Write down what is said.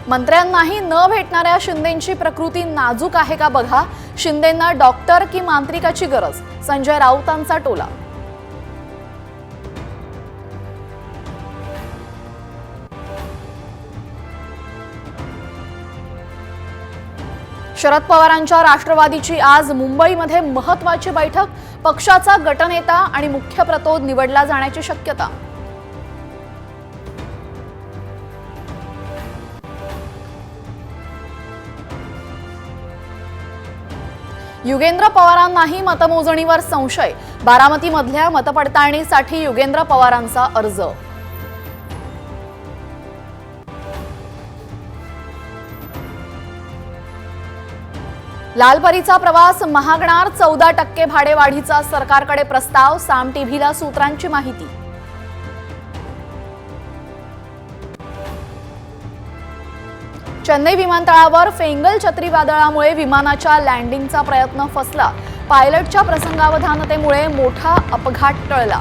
मंत्र्यांनाही न भेटणाऱ्या शिंदेंची प्रकृती नाजूक आहे का बघा, शिंदेंना डॉक्टर की मांत्रिकाची गरज, संजय राऊतांचा टोला। शरद पवारांच्या राष्ट्रवादीची आज मुंबईमध्ये महत्त्वाची बैठक, पक्षाचा गटनेता आणि मुख्य प्रतोद निवडला जाण्याची शक्यता। युगेंद्र पवारांनाही मतमोजणीवर संशय, बारामतीमधल्या मतपडताळणीसाठी युगेंद्र पवारांचा अर्ज। लालपरीचा प्रवास महागणार, 14% भाडेवाढीचा सरकारकडे प्रस्ताव, साम टीव्हीला सूत्रांची माहिती। चेन्नई विमानतळावर फेंगल चक्रीवादळामुळे विमानाच्या लँडिंगचा प्रयत्न फसला, पायलटच्या प्रसंगावधानतेमुळे मोठा अपघात टळला।